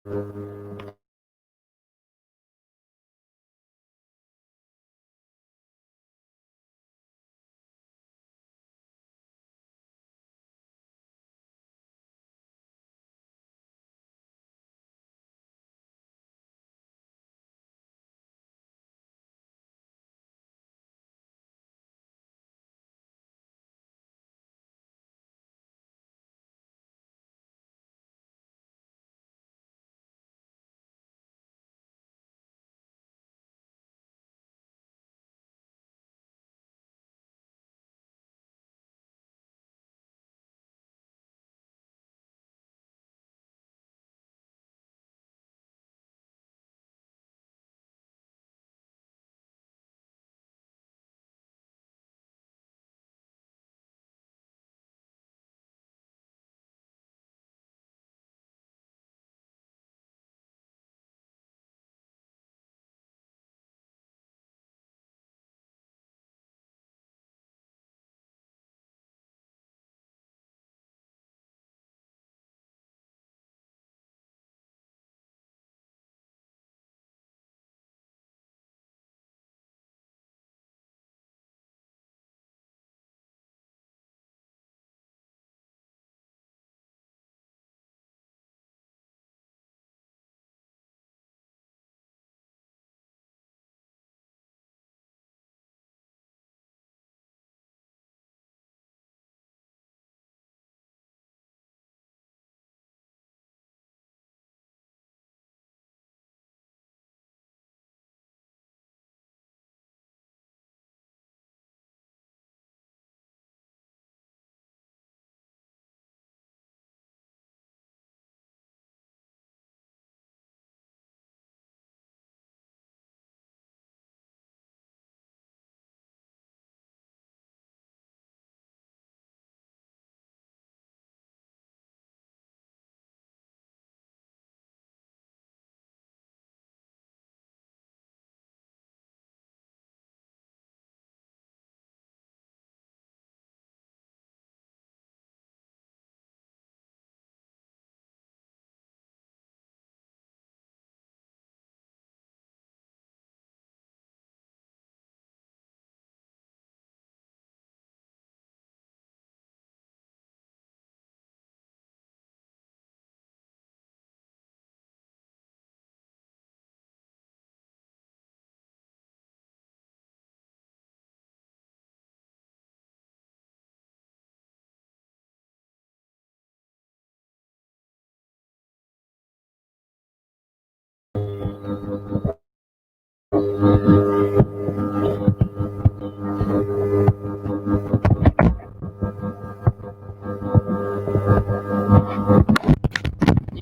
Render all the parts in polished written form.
ये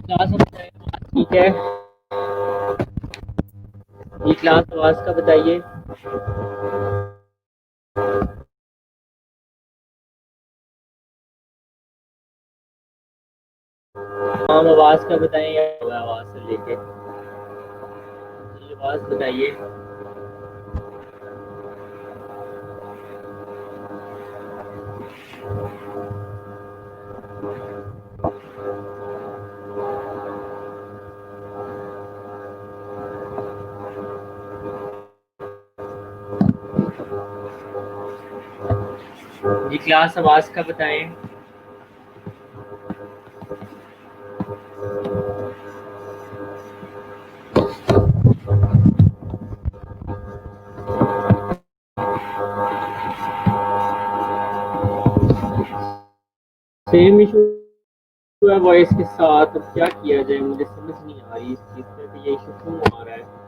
क्लास ठीक है। ये क्लास आवाज का बताइए। हम आवाज का बताएं या आवाज से लेके ये आवाज बताइए। ये क्लास आवाज का बताएं। सेम इशू है वॉइस के साथ। अब क्या किया जाए, मुझे समझ नहीं आ रही इस चीज पे कि ये इशू क्यों आ रहा है।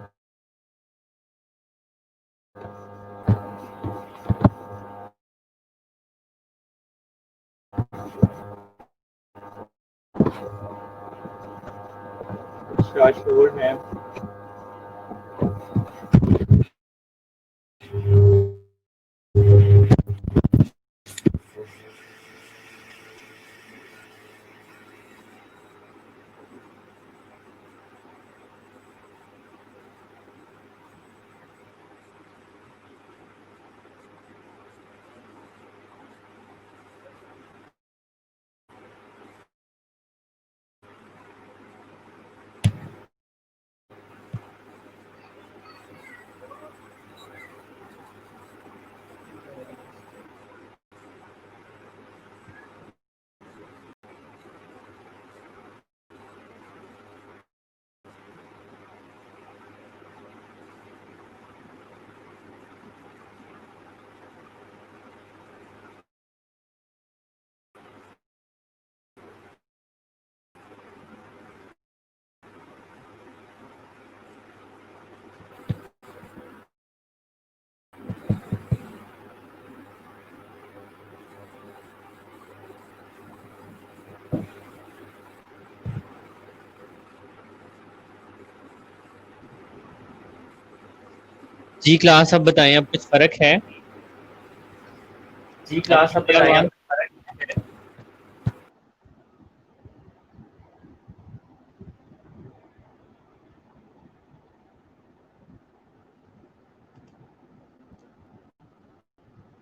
अच्छा, शोर है। जी क्लास अब बताएं, अब कुछ फर्क है? जी क्लास अब बताएं, अब फर्क है?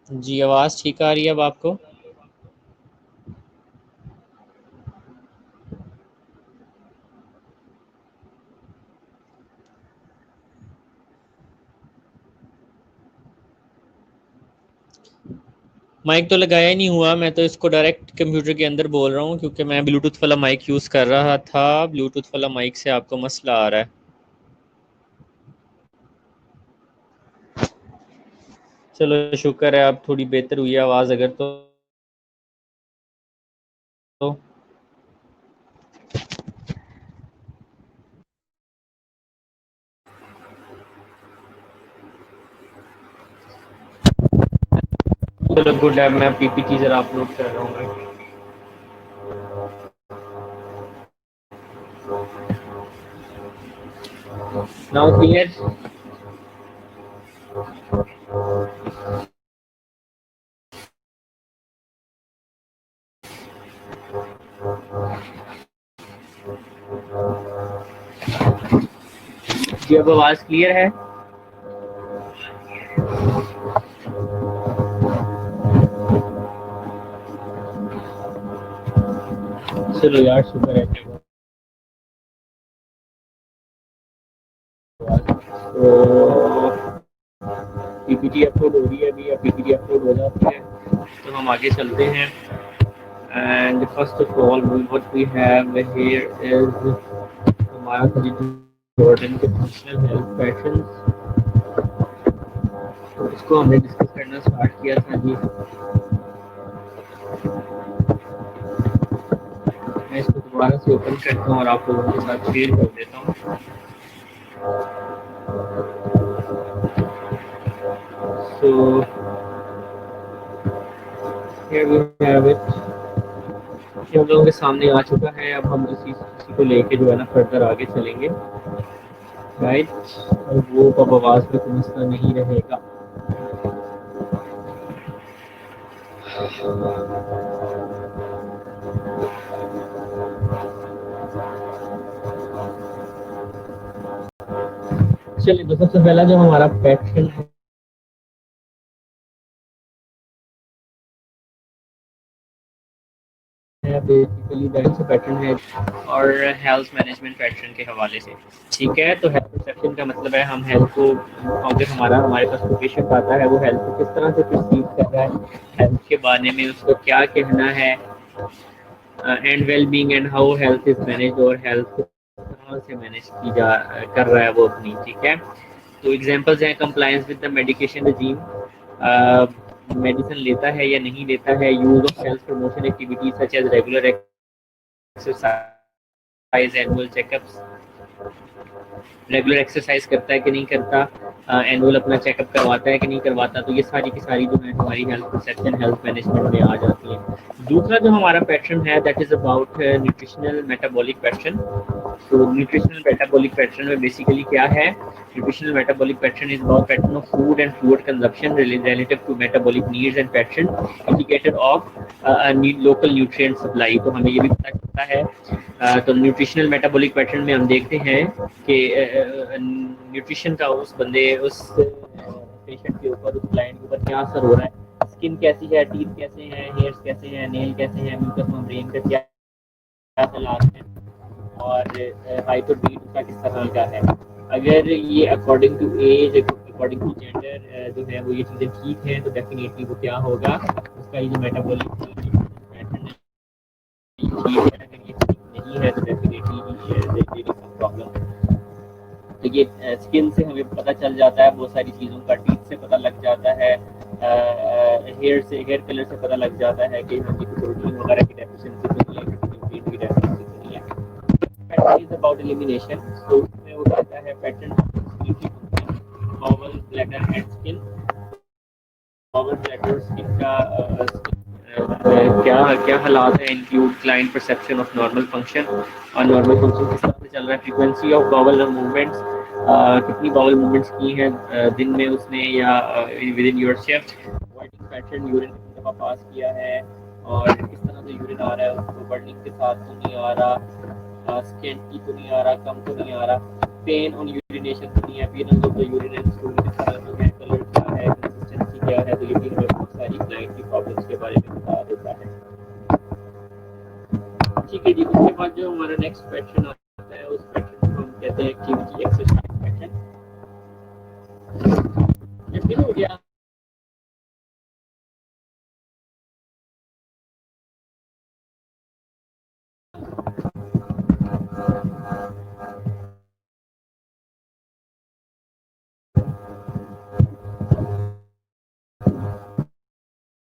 जी आवाज़ ठीक आ रही है अब आपको? माइक तो लगाया ही नहीं हुआ, मैं तो इसको डायरेक्ट कंप्यूटर के अंदर बोल रहा हूँ क्योंकि मैं ब्लूटूथ वाला माइक यूज़ कर रहा था। ब्लूटूथ वाला माइक से आपको मसला आ रहा है। चलो शुक्र है अब थोड़ी बेहतर हुई है आवाज़ अगर तो। चलो गुड है, मैं पीपीटी जरा अपलोड कर रहा हूँ। Now clear? जी अब आवाज़ क्लियर है? चलो यार शुक्र है। तो पीपीटी अपलोड हो रही है अभी, या पीपीटी अपलोड हो जाती है तो हम आगे चलते हैं। And first of all what we have here is हमारा जॉर्डन के फंक्शनल हेल्थ पैटर्न्स। तो इसको हमने डिस्कस करना स्टार्ट किया था जी। मैं इसको दोबारा से ओपन करता हूँ और आप लोगों के साथ शेयर कर देता हूँ। So here we have it, ये हम लोगों के सामने आ चुका है। अब हम इसी को लेके जो है ना फर्दर आगे चलेंगे, राइट। और वो अब आवाज़ में कोई मसला नहीं रहेगा। चलिए तो सबसे पहला जो हमारा पैटर्न है बेसिकली दैट पैटर्न है और हेल्थ मैनेजमेंट पैटर्न के हवाले से। ठीक है, तो हेल्थ परसेप्शन का मतलब है हम हेल्थ को, अगर हमारे पास कोई पेशेंट आता है वो हेल्थ को किस तरह से परसीव कर रहा है, हेल्थ के बारे में उसको क्या कहना है, and well being and how health is manage, और हेल्थ किस तरह से मैनेज की जा कर रहा है वो अपनी। ठीक है, तो एग्जांपल्स हैं compliance with the medication regime, medicine लेता है या नहीं लेता है, use of self promotion activities such as regular exercise, annual checkups, regular exercise करता है कि नहीं करता, एनुअल अपना चेकअप करवाता है कि नहीं करवाता। तो ये सारी की सारी जो है हमारी हेल्थ परसेप्शन हेल्थ मैनेजमेंट में आ जाती है। दूसरा जो हमारा पैटर्न है that is about nutritional metabolic pattern. तो न्यूट्रिशनल मेटाबॉलिक पैटर्न में बेसिकली क्या है, nutritional metabolic pattern is about pattern of food and food consumption relative to metabolic needs and pattern indicator of local nutrient supply. तो हमें ये भी पता चलता है, तो न्यूट्रिशनल मेटाबॉलिक पैटर्न में हम देखते हैं कि न्यूट्रिशन का उस बंदे उस पेशेंट के ऊपर, उस क्लाइंट के ऊपर क्या असर हो रहा है, स्किन कैसी है, टीथ कैसे हैं, हेयर्स कैसे हैं, नेल कैसे हैं, म्यूकस मेम्ब्रेन का क्या हालात है, और हाइट और वेट उसका किस तरह का है। अगर ये according to age, according to gender जो है वो ये चीज़ें ठीक हैं तो डेफिनेटली वो क्या होगा, उसका ये जो मेटाबॉलिक पैटर्न है ठीक है। अगर ये ठीक नहीं है तो डेफिनेटली प्रॉब्लम। तो ये स्किन से हमें पता चल जाता है बहुत सारी चीज़ों का, टीथ से पता लग जाता है, हेयर कलर से पता लग जाता है कि हाँ जी प्रोटीन वगैरह की डेफिशिएंसी तो नहीं है, किसी न्यूट्रिएंट की डेफिशिएंसी तो नहीं है। पैटर्न इज अबाउट एलिमिनेशन, तो उसमें वो कहता है pattern bowel bladder and skin. Bowel bladder skin का क्या क्या हालात है, include client perception of normal function, और नॉर्मल फंक्शन किस तरह से चल रहा है, फ्रीक्वेंसी ऑफ बाउल मूवमेंट्स, कितनी बाउल मूवमेंट्स की हैं दिन में उसने या within your shift, voiding pattern, urine कितनी दफ़ा पास किया है और किस तरह से यूरिन आ रहा है, उसको बर्निंग के साथ तो नहीं आ रहा, स्केंटी तो नहीं आ रहा, कम तो नहीं आ रहा, पेन ऑन यूरिनेशन तो नहीं है, appearance of the urine and stool किस तरह का है, कलर क्या है, कंसिस्टेंसी क्या है, तो ये भी हमें बहुत सारी ब्लाइंड की प्रॉब्लम्स के बारे में बता देता है। ठीक है जी, उसके बाद जो हमारा नेक्स्ट क्वेश्चन आता है उस क्वेश्चन को हम कहते हैं एक्टिविटी एक्सरसाइज क्वेश्चन। ये फिर हो गया।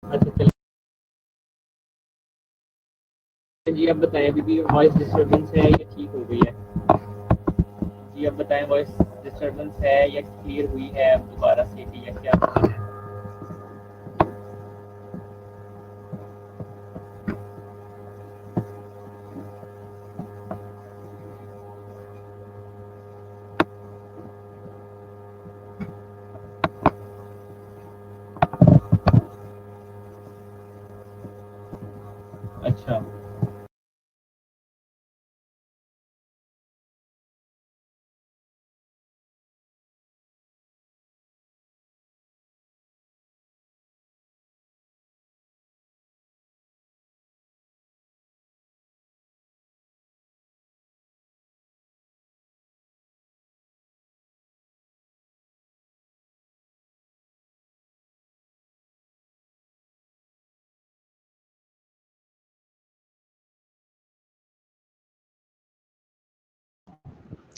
अच्छा चलिए जी, अब बताएं अभी भी वॉइस डिस्टर्बेंस है या ठीक हो गई है? जी अब बताएं, वॉइस डिस्टर्बेंस है या क्लियर हुई है अब दोबारा से भी या क्या है? अच्छा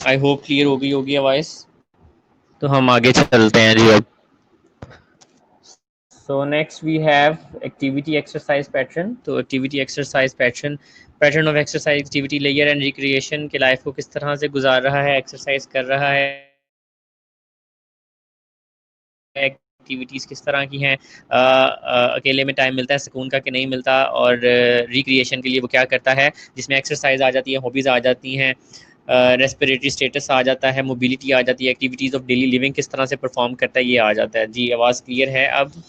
आई होप क्लियर हो गई होगी वॉइस। तो हम आगे चलते हैं जी अब। So next we have activity exercise pattern. तो activity exercise pattern of exercise activity layer and recreation के लाइफ को किस तरह से गुजार रहा है, एक्सरसाइज कर रहा है, एक्टिविटीज़ किस तरह की हैं, अकेले में टाइम मिलता है सुकून का कि नहीं मिलता, और रिक्रिएशन के लिए वो क्या करता है, जिसमें एक्सरसाइज आ जाती है, हॉबीज़ आ जाती हैं, रेस्पिरेटरी स्टेटस आ जाता है, मोबिलिटी आ जाती है, एक्टिविटीज़ ऑफ डेली लिविंग किस तरह से परफॉर्म करता है, ये आ जाता है। जी आवाज़ क्लियर है अब?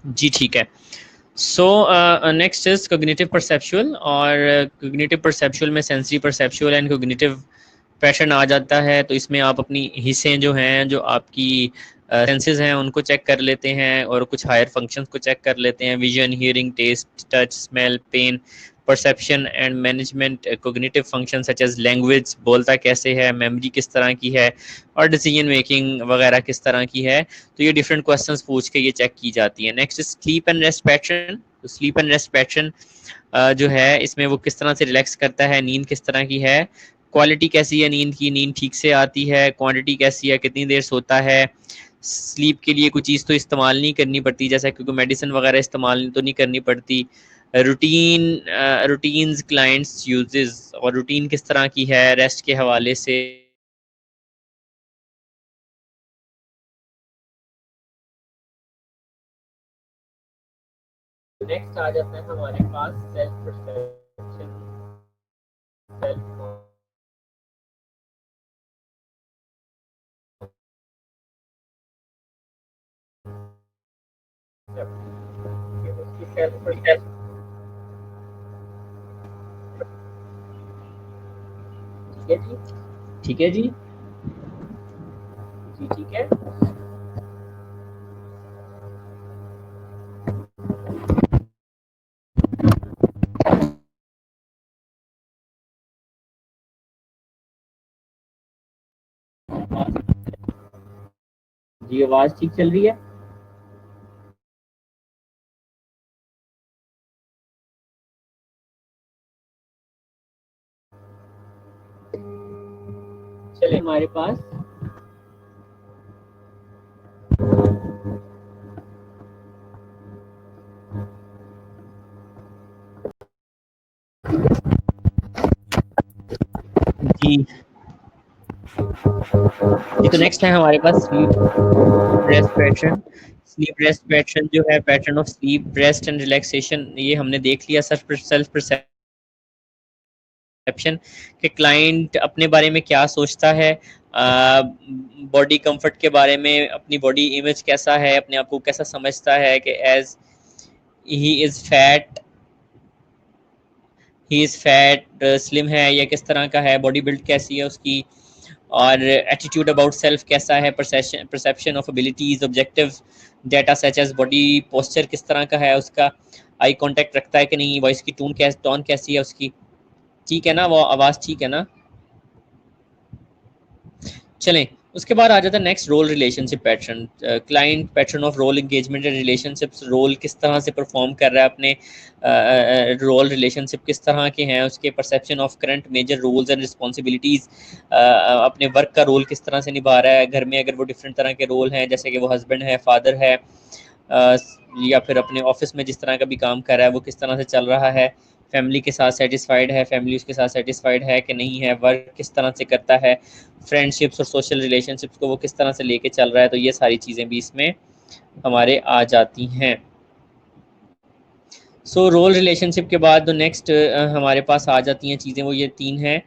जी ठीक है। So next is cognitive perceptual, और कोग्निटिव परसेप्चुअल में sensory perceptual and cognitive pattern आ जाता है। तो इसमें आप अपनी हिस्सें जो हैं, जो आपकी सेंसेस हैं, उनको चेक कर लेते हैं और कुछ हायर फंक्शंस को चेक कर लेते हैं, vision, hearing, taste, touch, smell, pain, perception and management, cognitive function such as language, बोलता कैसे है, मेमोरी किस तरह की है, और डिसीजन मेकिंग वगैरह किस तरह की है। तो ये डिफरेंट क्वेश्चंस पूछ के ये चेक की जाती है। Next sleep and rest pattern. तो स्लीप एंड रेस्ट पैटर्न जो है, इसमें वो किस तरह से रिलैक्स करता है, नींद किस तरह की है, क्वालिटी कैसी है नींद की, नींद ठीक से आती है, क्वांटिटी कैसी है, कितनी देर सोता है, स्लीप के लिए कोई चीज़ तो इस्तेमाल नहीं करनी पड़ती, जैसा क्योंकि मेडिसिन वगैरह इस्तेमाल तो नहीं करनी पड़ती, रूटीन रूटीन्स क्लाइंट्स यूजेस, और रूटीन किस तरह की है रेस्ट के हवाले से। नेक्स्ट आ जाता है हमारे पास सेल्फ परसेप्शन, सेल्फ उसकी सेल्फ परसेप्शन। ठीक है जी, ठीक है जी, जी ठीक है। जी आवाज़ ठीक चल रही है? चले हमारे पास जी जी, तो नेक्स्ट है हमारे पास sleep rest pattern. Sleep rest pattern जो है, pattern of sleep rest and relaxation, ये हमने देख लिया। सेल्फ परसेप्शन कि क्लाइंट अपने बारे में क्या सोचता है, बॉडी कंफर्ट के बारे में, अपनी बॉडी इमेज कैसा है, अपने आप को कैसा समझता है कि as he is fat, he is fat, slim है या किस तरह का है, बॉडी बिल्ड कैसी है उसकी, और एटीट्यूड अबाउट सेल्फ कैसा है, perception of abilities, objective data such as body posture किस तरह का है उसका, आई कांटेक्ट रखता है कि नहीं, वॉइस की टोन कैसी है उसकी। ठीक है ना, वो आवाज़ ठीक है ना? चलें, उसके बाद आ जाता है next, role relationship pattern. Client pattern of role engagement and relationships, role किस तरह से परफॉर्म कर रहा है अपने, रोल रिलेशनशिप किस तरह के हैं उसके, perception of current major roles and responsibilities, अपने वर्क का रोल किस तरह से निभा रहा है घर में, अगर वो डिफरेंट तरह के रोल हैं, जैसे कि वो हस्बैंड है, फादर है, या फिर अपने ऑफिस में जिस तरह का भी काम कर रहा है वो किस तरह से चल रहा है, फैमिली के साथ सेटिस्फाइड है, फैमिली उसके साथ सेटिस्फाइड है कि नहीं है, वर्क किस तरह से करता है, फ्रेंडशिप्स और सोशल रिलेशनशिप्स को वो किस तरह से लेके चल रहा है। तो ये सारी चीज़ें भी इसमें हमारे आ जाती हैं। सो रोल रिलेशनशिप के बाद जो नेक्स्ट हमारे पास आ जाती हैं चीज़ें, वो ये तीन हैं।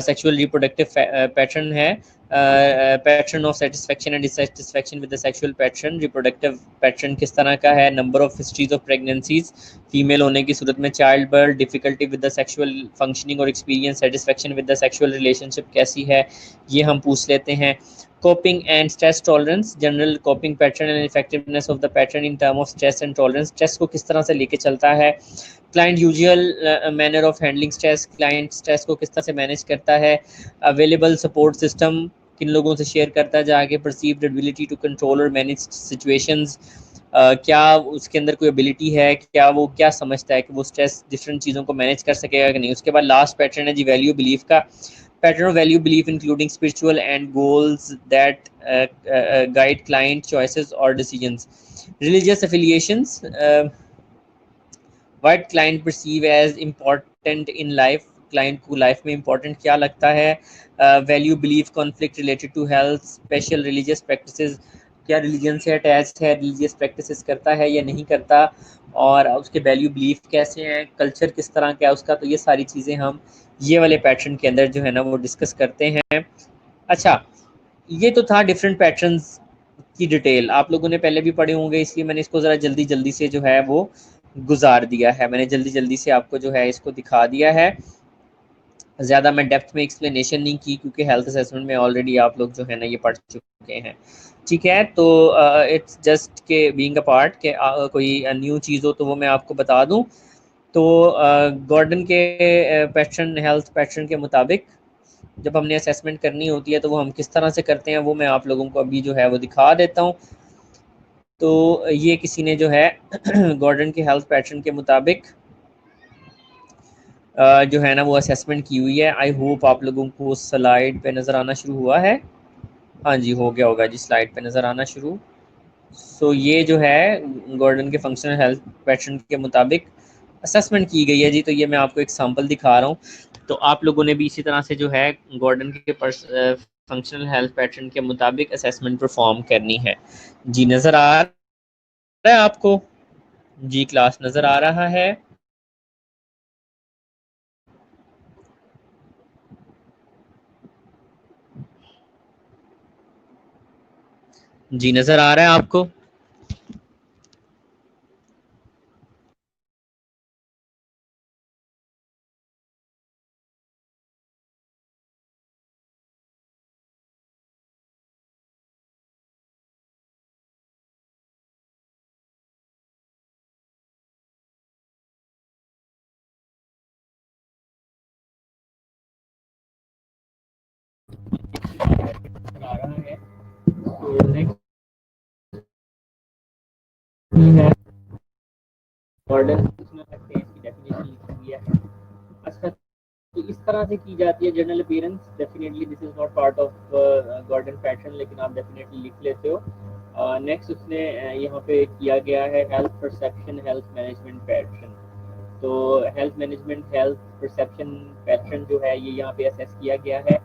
सेक्सुअल रिप्रोडक्टिव पैटर्न है, pattern of satisfaction and dissatisfaction with the sexual pattern. Reproductive pattern किस तरह का है, number of histories of pregnancies, female होने की सूरत में child birth, difficulty with the sexual functioning और experience, satisfaction with the sexual relationship कैसी है, ये हम पूछ लेते हैं। coping and stress tolerance, general coping pattern and effectiveness of the pattern in term of stress and tolerance, stress को किस तरह से लेके चलता है, client usual manner of handling stress, client stress को किस तरह से मैनेज करता है, अवेलेबल सपोर्ट सिस्टम किन लोगों से शेयर करता है जाके, परसीव्ड एबिलिटी टू कंट्रोल और मैनेज सिचुएशंस, क्या उसके अंदर कोई एबिलिटी है, क्या वो क्या समझता है कि वो स्ट्रेस डिफरेंट चीज़ों को मैनेज कर सकेगा कि नहीं। उसके बाद लास्ट पैटर्न है जी वैल्यू बिलीफ का, pattern of value belief including spiritual and goals that guide client choices or decisions, religious affiliations, what client perceive as important in life, client को लाइफ में important क्या लगता है, value belief conflict related to health, special religious practices, क्या religion से attach है, religious practices करता है या नहीं करता, और उसके वैल्यू बिलीफ कैसे हैं, कल्चर किस तरह का है उसका। तो ये सारी चीज़ें हम ये वाले पैटर्न के अंदर जो है ना वो डिस्कस करते हैं। अच्छा, ये तो था डिफरेंट पैटर्न्स की डिटेल, आप लोगों ने पहले भी पढ़े होंगे, इसलिए मैंने इसको ज़रा जल्दी जल्दी से जो है वो गुजार दिया है, मैंने जल्दी जल्दी से आपको जो है इसको दिखा दिया है। ज़्यादा मैं डेप्थ में एक्सप्लेनेशन नहीं की क्योंकि हेल्थ असेसमेंट में ऑलरेडी आप लोग जो है ना ये पढ़ चुके हैं। ठीक है, तो इट्स जस्ट के बीइंग अ पार्ट के कोई न्यू चीज़ हो तो वो मैं आपको बता दूं। तो गॉर्डन के पैटर्न, हेल्थ पैटर्न के मुताबिक जब हमने असेसमेंट करनी होती है तो वो हम किस तरह से करते हैं वो मैं आप लोगों को अभी जो है वो दिखा देता हूँ। तो ये किसी ने जो है गॉर्डन के हेल्थ पैटर्न के मुताबिक जो है ना वो असेसमेंट की हुई है। आई होप आप लोगों को स्लाइड पे नज़र आना शुरू हुआ है। हाँ जी, हो गया होगा जी, स्लाइड पे नज़र आना शुरू। सो ये जो है गॉर्डन के फंक्शनल हेल्थ पैटर्न के मुताबिक असेसमेंट की गई है जी। तो ये मैं आपको एक सैम्पल दिखा रहा हूँ। तो आप लोगों ने भी इसी तरह से जो है गॉर्डन के फंक्शनल हेल्थ पैटर्न के मुताबिक असेसमेंट परफॉर्म करनी है। जी नज़र आ रहा है आपको? जी क्लास नज़र आ रहा है? जी नज़र आ रहा है आपको? आ रहा है। तो नेक्स्ट है, मॉडर्न पूछना सकते हैं, इसकी डेफिनेशन लिखी हुई है। अच्छा, तो इस तरह से की जाती है general appearance. Definitely this is not part of Gordon pattern, लेकिन आप डेफिनेटली लिख लेते हो। नेक्स्ट उसने यहाँ पे किया गया है health perception health management pattern. तो health management health perception pattern जो है ये यहाँ पे असेस किया गया है।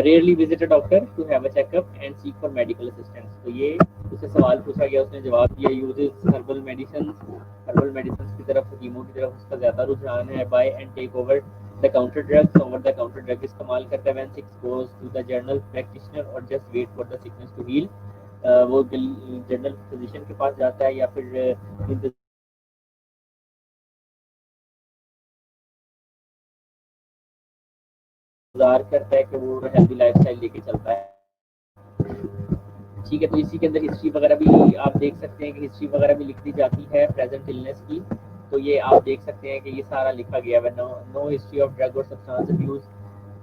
Rarely visit a doctor to have a checkup and seek for medical assistance. तो ये उससे सवाल पूछा गया, उसने जवाब दिया यूजेस हर्बल मेडिसिन की तरफ, हकीमों की तरफ उसका ज़्यादा रुझान है। By and take over the counter drug इस्तेमाल करता है। When sick goes to the general practitioner और just wait for the sickness to heal. वो जनरल फिजिशियन के पास जाता है या फिर इंतजार करता है कि वो हेल्दी लाइफ स्टाइल लेके चलता है। ठीक है, तो इसी के अंदर हिस्ट्री वगैरह भी आप देख सकते हैं कि हिस्ट्री वगैरह भी लिख दी जाती है प्रेजेंट इलनेस की। तो ये आप देख सकते हैं कि ये सारा लिखा गया है। नो हिस्ट्री ऑफ ड्रग और सब्सटेंस अब्यूज।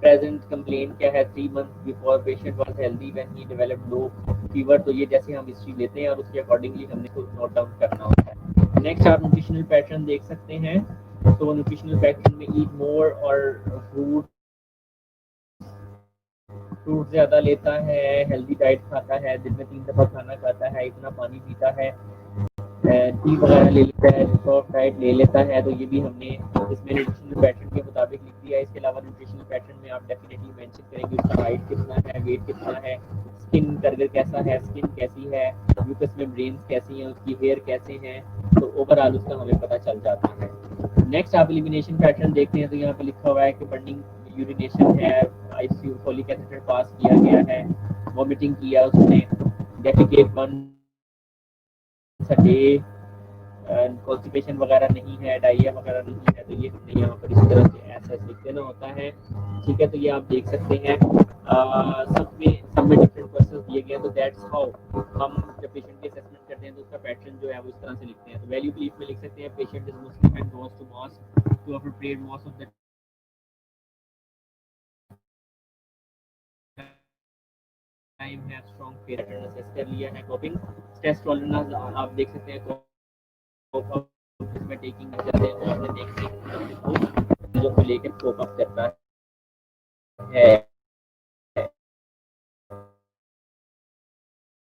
प्रेजेंट कंप्लेन क्या है, 3 months before patient was healthy when he developed low fever. तो ये जैसे हम हिस्ट्री लेते हैं और उसके अकॉर्डिंगली हमने खुद नोट डाउन करना होता है। नेक्स्ट आप न्यूट्रिशनल पैटर्न देख सकते हैं। तो न्यूट्रिशनल पैटर्न में ईट मोर और फ्रूट फ्रूट ज़्यादा लेता है, हेल्दी डाइट खाता है, दिन में 3 दफ़ा खाना खाता है, इतना पानी पीता है, टी वगैरह ले लेता है, सॉफ्ट डाइट ले लेता है। तो ये भी हमने इसमें न्यूट्रिशनल पैटर्न के मुताबिक लिख दिया है। इसके अलावा न्यूट्रिशनल पैटर्न में आप डेफिनेटली मेंशन करेंगे उसका हाइट कितना है, वेट कितना है, स्किन कलर कैसा है, स्किन कैसी है, म्यूकस मेम्ब्रेन्स कैसी हैं, उसकी हेयर कैसे हैं। तो ओवरऑल उसका हमें पता चल जाता है। नेक्स्ट आप एलिमिनेशन पैटर्न देखते हैं, तो यहाँ पे लिखा हुआ है कि बर्निंग यूरिनेशन है, आईसीयू फोलिक एसिड पास किया गया है, वॉमिटिंग किया उसने, डेफिकेट वन डे, कॉन्स्टिपेशन वगैरह नहीं है, डायरिया वगैरह नहीं है। तो ये हमने यहाँ पर इस तरह से ऐसा लिख देना होता है। ठीक है, तो ये आप देख सकते हैं। सब में डिफरेंट क्वेश्चन दिए गए हैं। तो दैट्स हाउ हम जब पेशेंट की असेसमेंट करते हैं तो उसका पैटर्न जो है वो इस तरह से लिखते हैं। तो वैल्यू क्लिप में लिख सकते हैं patient is Muslim and goes to mosque to appropriate most of the time है, स्ट्रॉन्ग पैटर्न असेस कर लिया है। कॉपिंग स्ट्रेस टॉलरेंस आप देख सकते हैं। कोप अप इसमें टेकिंग जाते हैं, तो आपने देख सकते चीज़ों को लेकर कोप अप करता है।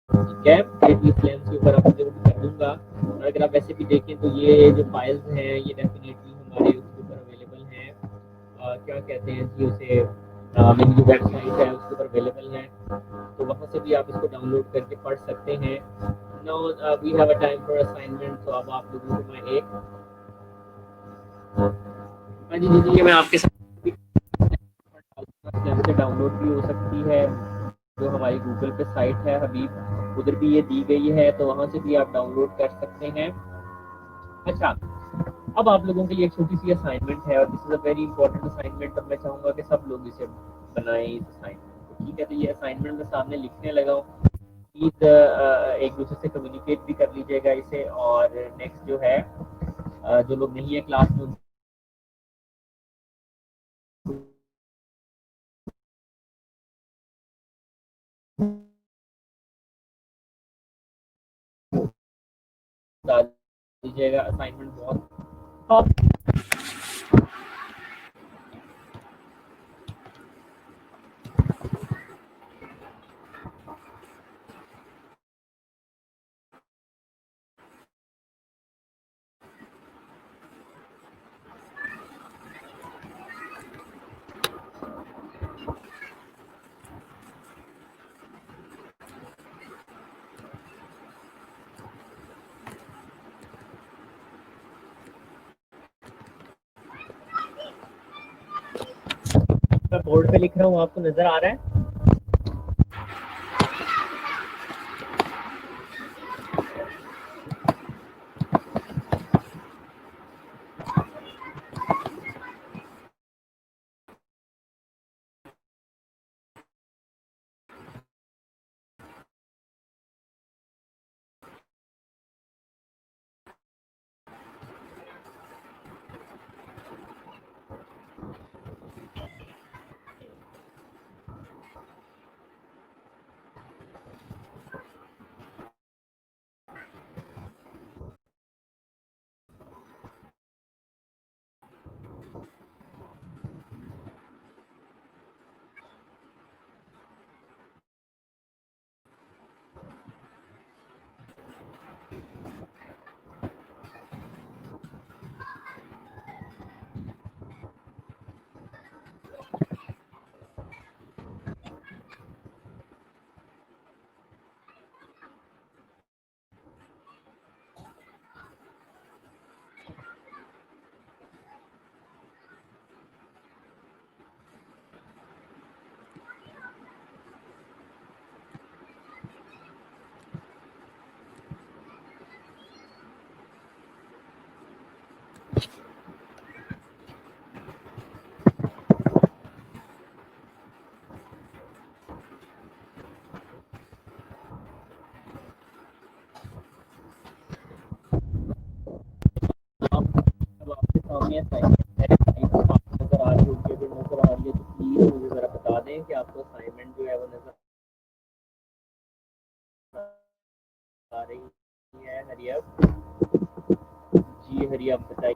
ठीक है, ये फ्लेम्स के ऊपर आपको जरूर कर दूंगा। और अगर आप वैसे भी देखें तो ये जो फाइल्स हैं ये डेफिनेटली हमारे उसके ऊपर अवेलेबल हैं। क्या कहते हैं जी उसे, मेरी जो वेबसाइट है उसके ऊपर अवेलेबल है। तो वहाँ से भी आप इसको डाउनलोड करके पढ़ सकते हैं। Now we have a time for assignment. तो अब आप लोगों को मैं एक, हाँ जी जी जी, मैं आपके साथ से डाउनलोड भी हो सकती है। जो हमारी गूगल पे साइट है हबीब, उधर भी ये दी गई है, तो वहाँ से भी आप डाउनलोड कर सकते हैं। अच्छा, अब आप लोगों के लिए एक छोटी सी असाइनमेंट है और this is a very important assignment. अब मैं चाहूँगा कि सब लोग इसे बनाएं इस असाइनमेंट को। ठीक है, तो ये असाइनमेंट मैं सामने लिखने लगा हूँ। प्लीज़ एक दूसरे से कम्युनिकेट भी कर लीजिएगा इसे। और नेक्स्ट जो है जो लोग नहीं है क्लास में डाल दीजिएगा असाइनमेंट बहुत। मैं बोर्ड पे लिख रहा हूँ, आपको नजर आ रहा है? असाइनमेंट है, नजर आ रही होगी, अगर नजर आ रही है तो प्लीज मुझे जरा बता दें कि आपको असाइनमेंट जो है वो नजर आ रही है। हरियप जी, हरियप बताइए।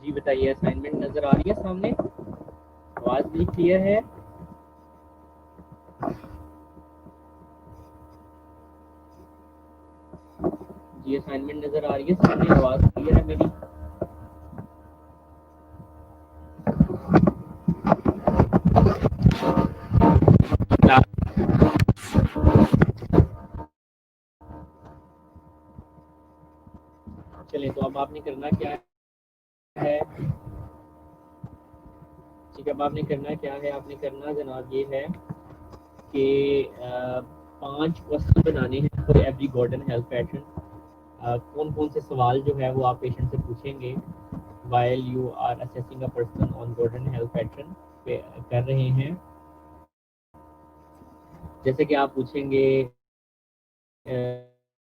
जी बताइए, असाइनमेंट नजर आ रही है सामने? आवाज भी क्लियर है? जी असाइनमेंट नजर आ रही है सामने, आवाज क्लियर है मेरी? चलिए, तो अब आपने करना क्या है? ठीक है, अब आपने करना क्या है? आपने करना जनाब ये है कि 5 क्वेश्चन बनाने हैं for every golden health pattern. कौन कौन से सवाल जो है वो आप पेशेंट से पूछेंगे while you are assessing a person on Gordon health pattern पे कर रहे हैं। जैसे कि आप पूछेंगे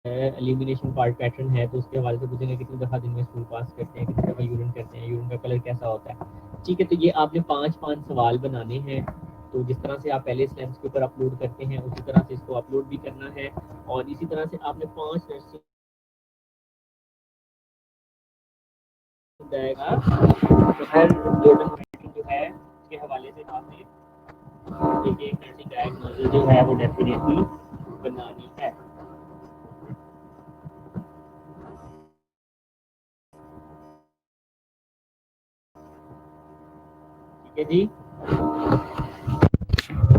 एलिमिनेशन पार्ट पैटर्न है तो उसके हवाले से पूछेंगे कितनी दफ़ा दिन में स्कूल पास करते हैं, कितनी दफ़ा यूरिन करते हैं, यूरिन का कलर कैसा होता है। ठीक है, तो ये आपने 5 सवाल बनाने हैं। तो जिस तरह से आप पहले स्लैब्स के ऊपर अपलोड करते हैं उसी तरह से इसको अपलोड भी करना है। और इसी तरह से आपने 5 नर्सिंग जाएगा तो हर गोल्डन पैटर्न जो है उसके हवाले से आपने एक एक नर्सिंग डायग्नोसिस जो है वो डेफिनेटली बनानी है। ठीक है जी,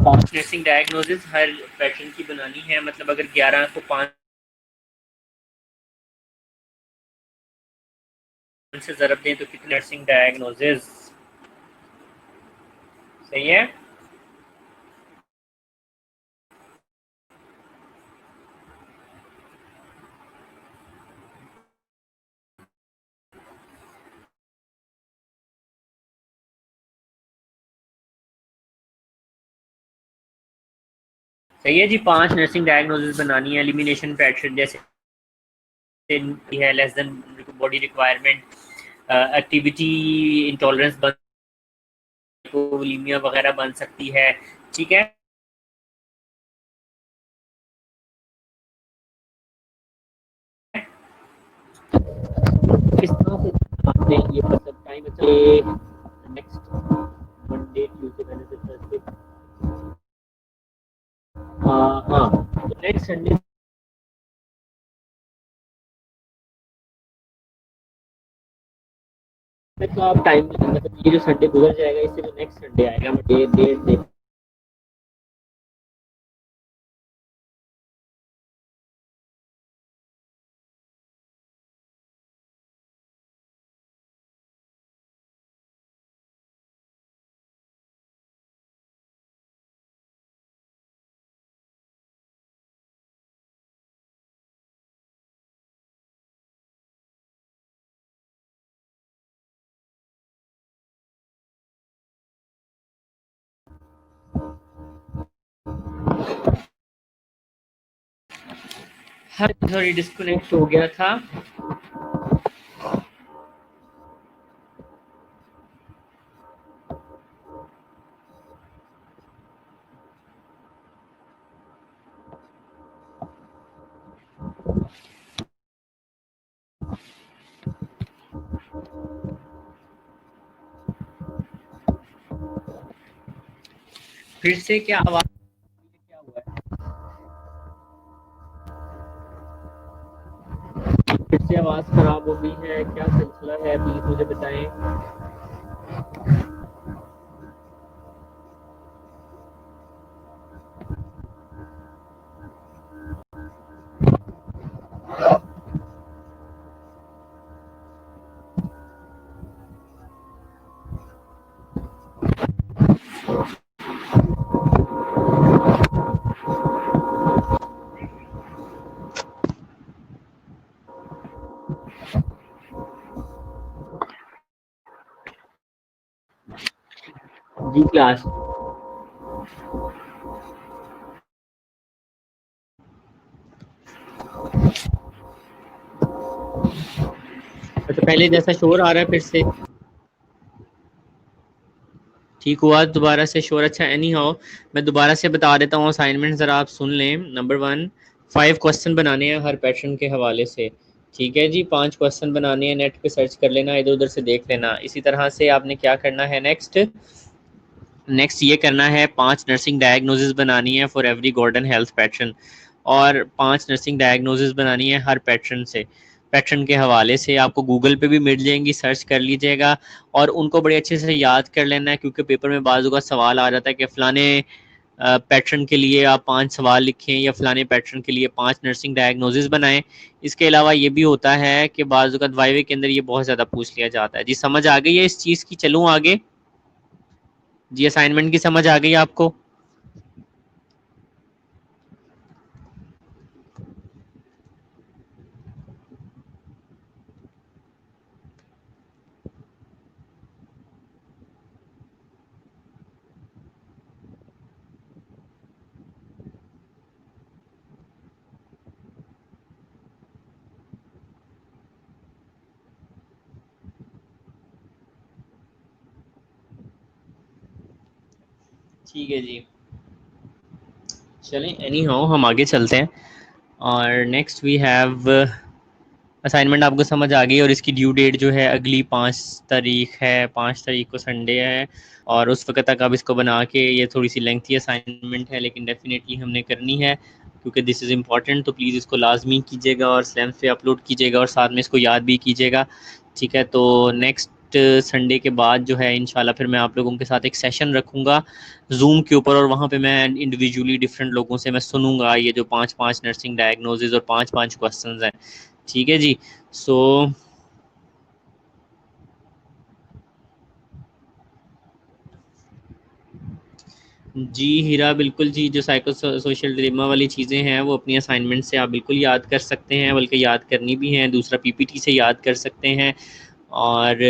5 नर्सिंग डायग्नोसिस हर पैटर्न की बनानी है। मतलब अगर 11 को 5 से ज़रब दें तो कितने नर्सिंग डायग्नोसिस? सही है। सही है जी, 5 नर्सिंग डायग्नोसिस बनानी है। एलिमिनेशन पैटर्न जैसे है less than body requirement, activity intolerance बन, बुलिमिया वगैरह बन सकती है। ठीक है, किस तरह से आपने ये मतलब टाइम अच्छा next Monday Tuesday Wednesday Thursday, हाँ तो नेक्स्ट संडे तक का आप टाइम मतलब ये जो संडे गुजर जाएगा इससे जो नेक्स्ट संडे आएगा मंडे डेट दे। हर सॉरी डिस्कनेक्ट हो गया था। फिर से क्या आवाज, क्या हुआ है? फिर से आवाज खराब हो गई है, क्या सिलसिला है प्लीज मुझे बताएं। जी क्लास। अच्छा, पहले जैसा शोर आ रहा है फिर से ठीक हुआ? दोबारा से शोर? अच्छा, एनी हाउ मैं दोबारा से बता देता हूँ असाइनमेंट, ज़रा आप सुन लें। नंबर 1, 5 क्वेश्चन बनाने हैं हर पैटर्न के हवाले से। ठीक है जी, 5 क्वेश्चन बनाने हैं, नेट पे सर्च कर लेना, इधर उधर से देख लेना। इसी तरह से आपने क्या करना है नेक्स्ट, नेक्स्ट ये करना है 5 नर्सिंग डायग्नोसिस बनानी है for every golden health pattern, और 5 नर्सिंग डायग्नोसिस बनानी है हर पैटर्न से, पैटर्न के हवाले से। आपको गूगल पे भी मिल जाएंगी, सर्च कर लीजिएगा और उनको बड़े अच्छे से याद कर लेना है, क्योंकि पेपर में बाजू का सवाल आ जाता है कि फ़लाने पैटर्न के लिए आप 5 सवाल लिखें या फ़लाने पैटर्न के लिए 5 नर्सिंग डायग्नोसिस बनाएं। इसके अलावा ये भी होता है कि बाजू का वाइवे के अंदर ये बहुत ज़्यादा पूछ लिया जाता है। जी समझ आ गई है इस चीज़ की? चलूँ आगे? जी असाइनमेंट की समझ आ गई आपको? ठीक है जी, चलें एनी हाउ हम आगे चलते हैं। और नेक्स्ट वी हैव असाइनमेंट, आपको समझ आ गई और इसकी ड्यू डेट जो है अगली 5 तारीख है, 5 तारीख को संडे है। और उस वक्त तक आप इसको बना के, ये थोड़ी सी लेंथी असाइनमेंट है लेकिन डेफिनेटली हमने करनी है क्योंकि दिस इज़ इम्पॉर्टेंट, तो प्लीज़ इसको लाजमी कीजिएगा और स्लैम्स पे अपलोड कीजिएगा और साथ में इसको याद भी कीजिएगा। ठीक है, तो नेक्स्ट संडे के बाद जो है इंशाल्लाह फिर मैं आप लोगों के साथ एक सेशन रखूँगा जूम के ऊपर, और वहाँ पे मैं इंडिविजुअली डिफरेंट लोगों से मैं सुनूंगा ये जो 5-5 नर्सिंग डायग्नोसिस और 5-5 क्वेश्चंस हैं। ठीक है जी। सो जी हीरा, बिल्कुल जी, जो साइको सोशल डिलेमा वाली चीज़ें हैं वो अपनी असाइनमेंट से आप बिल्कुल याद कर सकते हैं, बल्कि याद करनी भी हैं, दूसरा पीपीटी से याद कर सकते हैं। और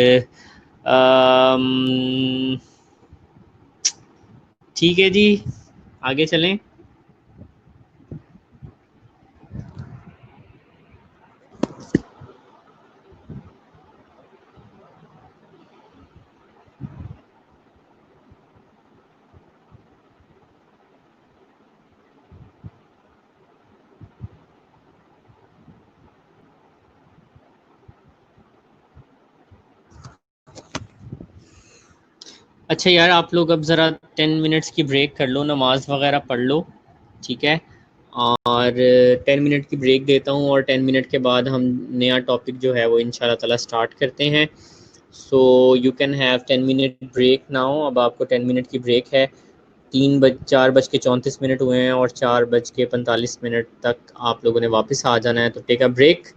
अम, ठीक है जी, आगे चलें। अच्छा यार, आप लोग अब ज़रा 10 मिनट्स की ब्रेक कर लो, नमाज वगैरह पढ़ लो। ठीक है, और 10 मिनट की ब्रेक देता हूँ और 10 मिनट के बाद हम नया टॉपिक जो है वो इंशाल्लाह ताला स्टार्ट करते हैं। So you can have 10 minute break now. अब आपको 10 मिनट की ब्रेक है। 4:34 हुए हैं और 4:45 तक आप लोगों ने वापस आ जाना है, तो take a break.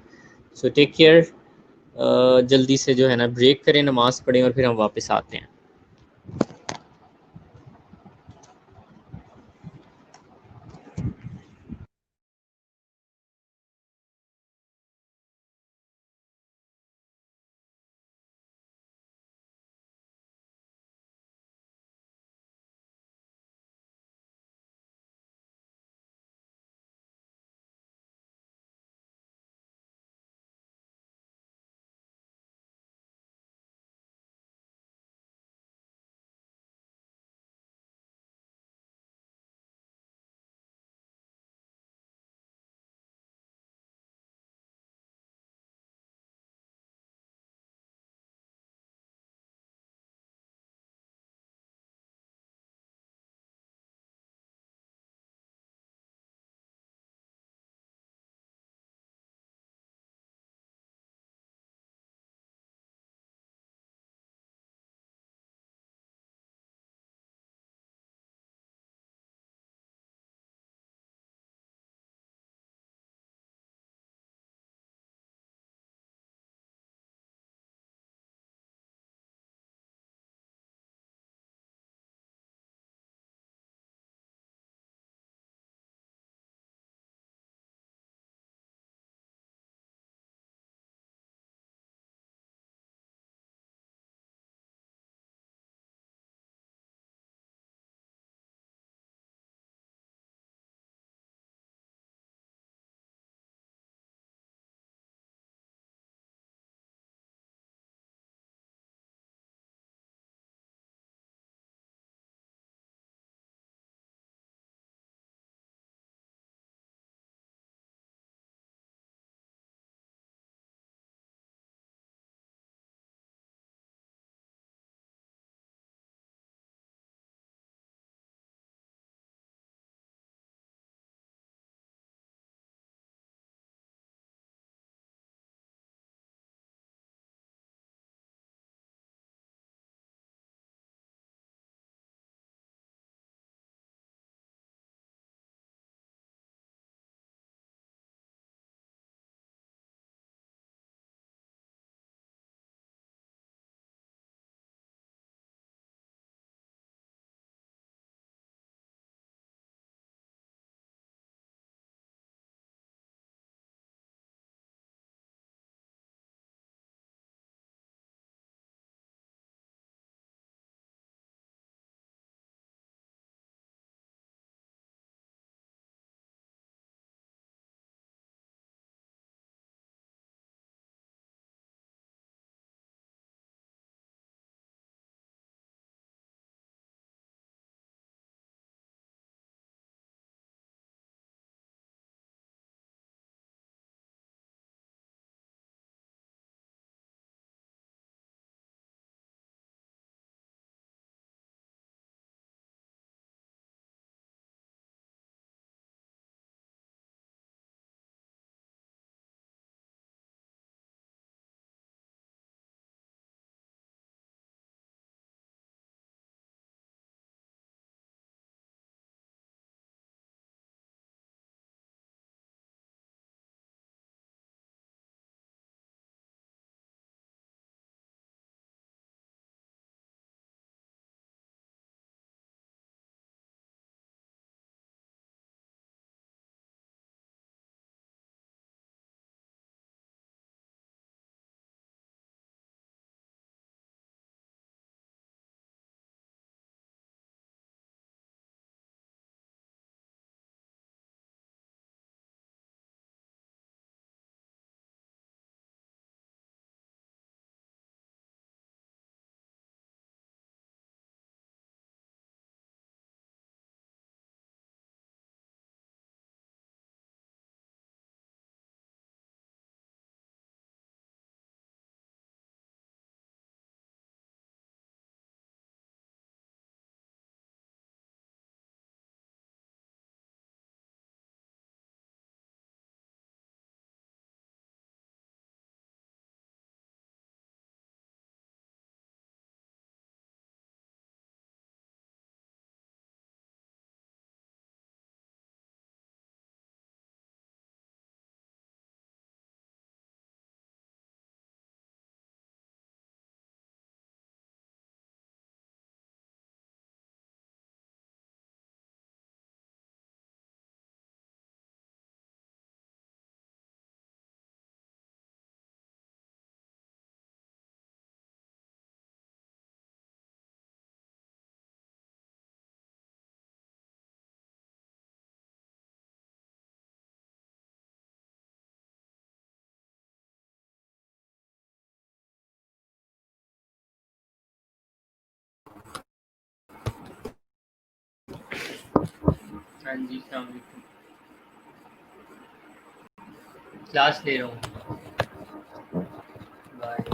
So take care. जल्दी से जो है ना ब्रेक करें, नमाज़ पढ़ें और फिर हम वापस आते हैं। हाँ जी, अस्सलाम वालेकुम। क्लास ले रहा हूँ। बाय।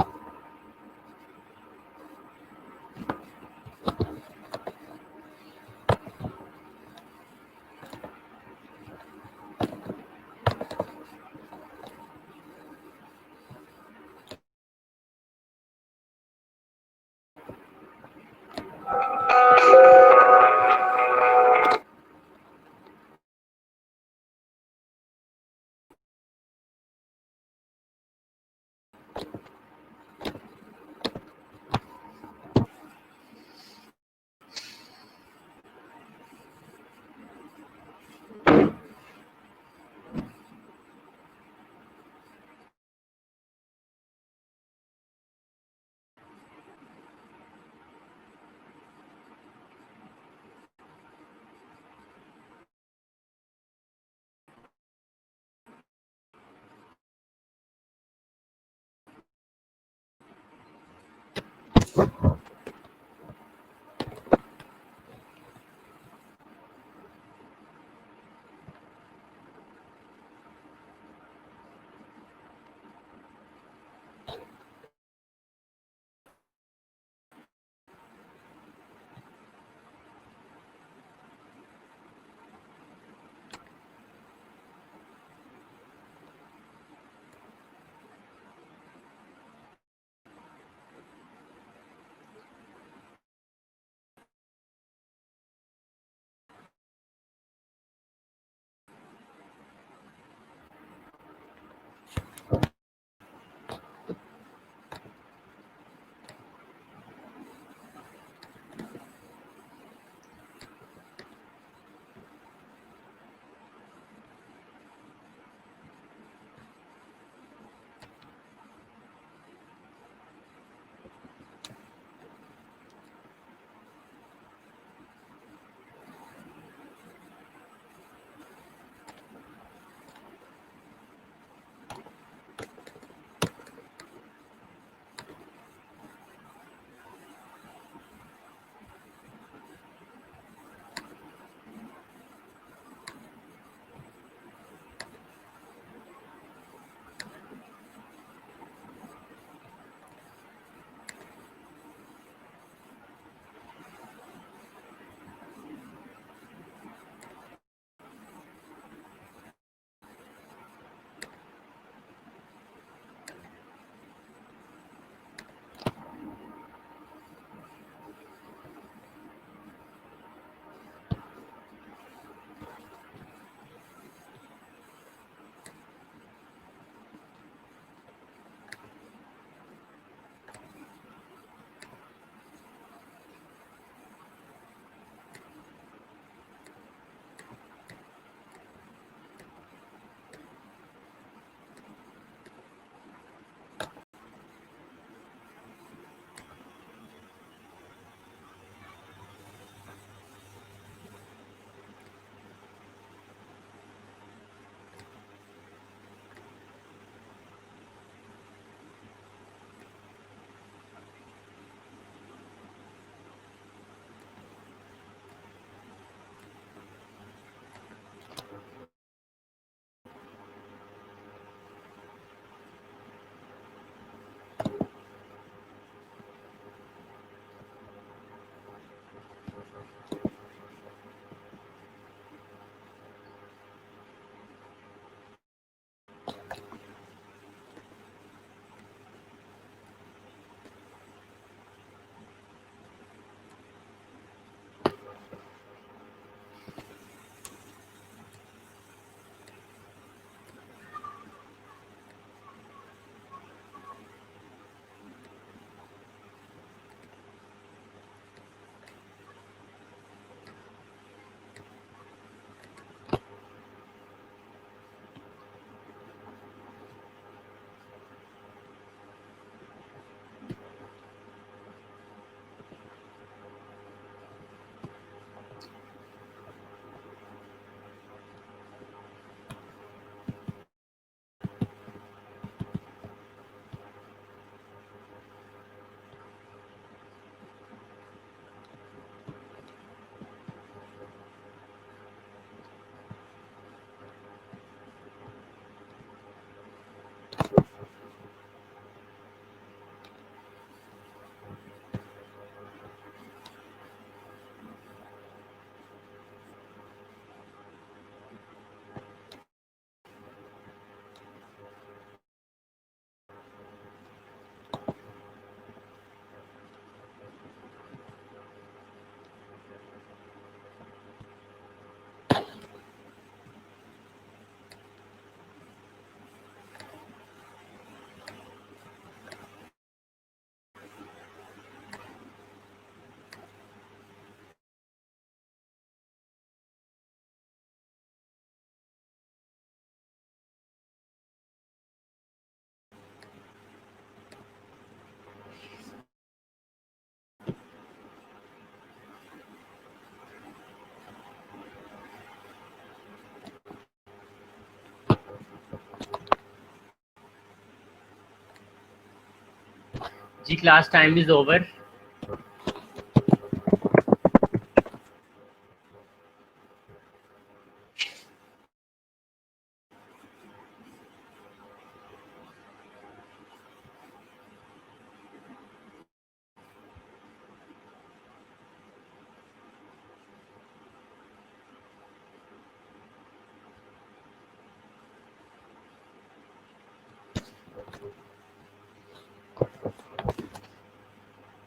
जी क्लास टाइम इज ओवर।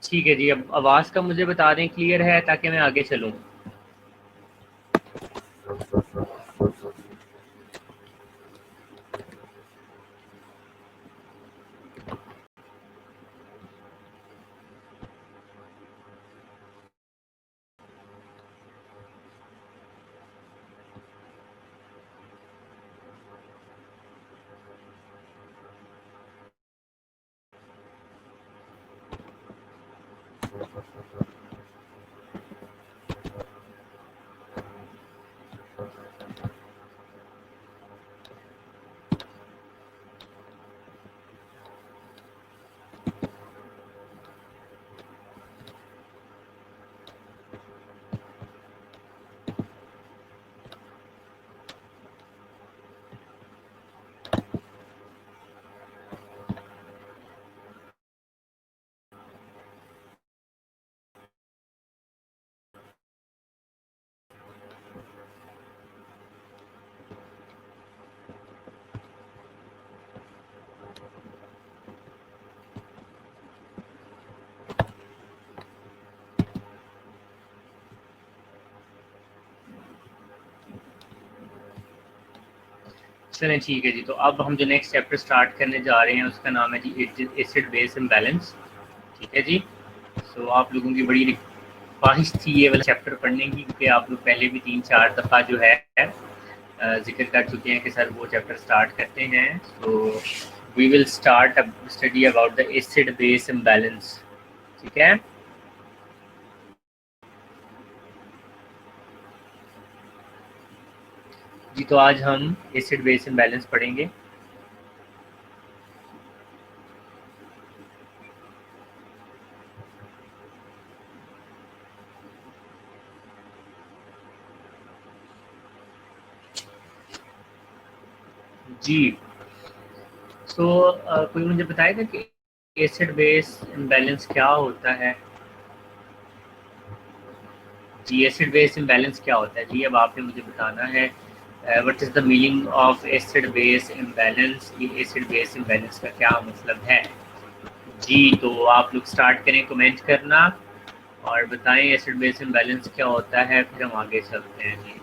ठीक है जी, अब आवाज़ का मुझे बता दें क्लियर है ताकि मैं आगे चलूँ। चलें ठीक है जी, तो अब हम जो नेक्स्ट चैप्टर स्टार्ट करने जा रहे हैं उसका नाम है जी एसिड बेस इम्बैलेंस। ठीक है जी, तो आप लोगों की बड़ी ख्वाहिश थी ये वाला चैप्टर पढ़ने की, क्योंकि आप लोग पहले भी 3-4 दफ़ा जो है जिक्र कर चुके हैं कि सर वो चैप्टर स्टार्ट करते हैं। तो we will start study about the acid base imbalance. ठीक है जी, तो आज हम एसिड बेस इम्बैलेंस पढ़ेंगे। जी, तो कोई मुझे बताएगा कि एसिड बेस इम्बैलेंस क्या होता है? जी, एसिड बेस इम्बैलेंस क्या होता है जी, अब आपने मुझे बताना है। What is the meaning of acid base imbalance? ये एसिड बेस इम्बैलेंस का क्या मतलब है जी? तो आप लोग स्टार्ट करें कमेंट करना और बताएं एसिड बेस इम्बैलेंस क्या होता है, फिर हम आगे चलते हैं जी।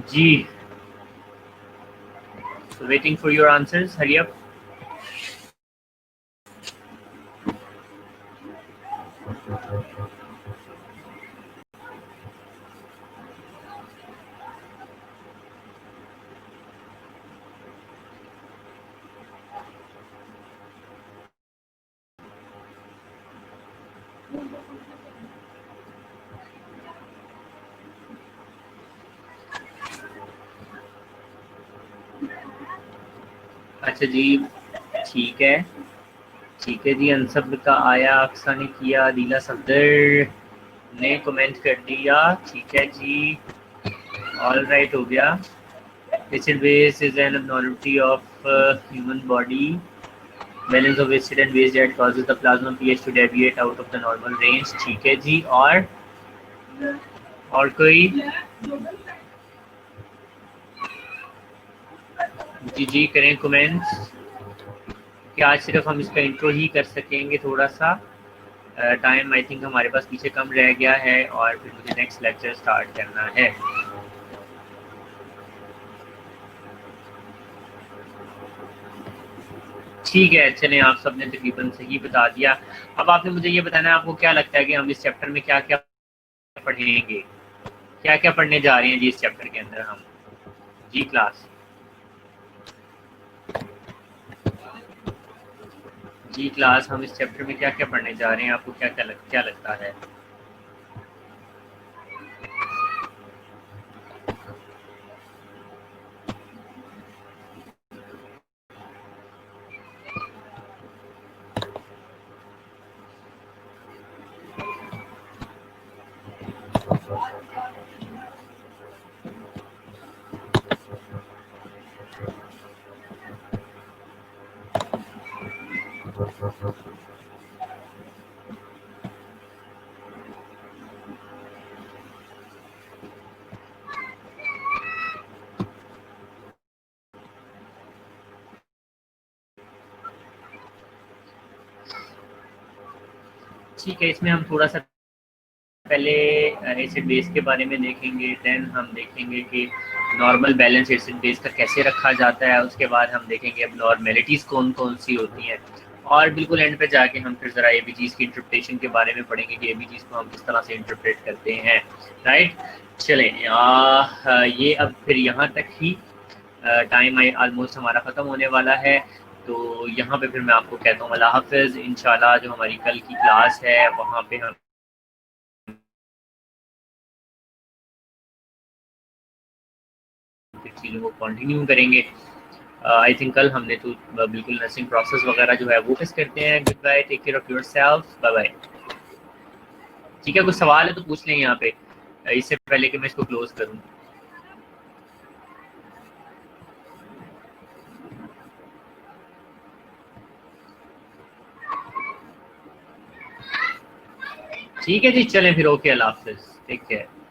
जी, waiting for your answers, hurry up. अच्छा जी, ठीक है ठीक है जी, अनसब का आया, अक्सा ने किया, अदीला सफदर ने कमेंट कर दिया। ठीक है जी, ऑल राइट हो गया। Acid base is an abnormality of human body balance of acid and base that causes the plasma pH to deviate out of the normal range। ठीक है जी, और कोई? जी जी करें कमेंट्स कि आज सिर्फ हम इसका इंट्रो ही कर सकेंगे थोड़ा सा। टाइम आई थिंक हमारे पास पीछे कम रह गया है और फिर मुझे नेक्स्ट लेक्चर स्टार्ट करना है। ठीक है, चलें, आप सबने तकरीबन सही बता दिया। अब आपने मुझे ये बताना है, आपको क्या लगता है कि हम इस चैप्टर में क्या क्या पढ़ेंगे, क्या क्या पढ़ने जा रहे हैं जी इस चैप्टर के अंदर हम? जी क्लास, जी क्लास, हम इस चैप्टर में क्या क्या पढ़ने जा रहे हैं, आपको क्या लगता है? ठीक है, इसमें हम थोड़ा सा पहले एसिड बेस के बारे में देखेंगे, देन हम देखेंगे कि नॉर्मल बैलेंस एसिड बेस का कैसे रखा जाता है, उसके बाद हम देखेंगे अब नॉर्मेलिटीज़ कौन कौन सी होती हैं, और बिल्कुल एंड पे जाके हम फिर ज़रा एबीजीज़ की इंटरप्रिटेशन के बारे में पढ़ेंगे कि एबीजीज़ को हम किस तरह से इंटरप्रेट करते हैं। राइट, चलें, ये अब फिर यहाँ तक ही टाइम ऑलमोस्ट हमारा ख़त्म होने वाला है, तो यहाँ पे फिर मैं आपको कहता हूँ अल्लाह हाफ़िज़। इंशाल्लाह जो हमारी कल की क्लास है वहाँ पे हम चीज़ों को कंटिन्यू करेंगे। आई थिंक कल हमने तो बिल्कुल नर्सिंग प्रोसेस वगैरह जो है वो किस करते हैं। Good bye, take care of yourself, bye bye. ठीक है, कुछ सवाल है तो पूछ लें यहाँ पे इससे पहले कि मैं इसको क्लोज करूँ। ठीक है जी, चलें फिर, ओके, अल्लाह हाफ़िज़, टेक केयर।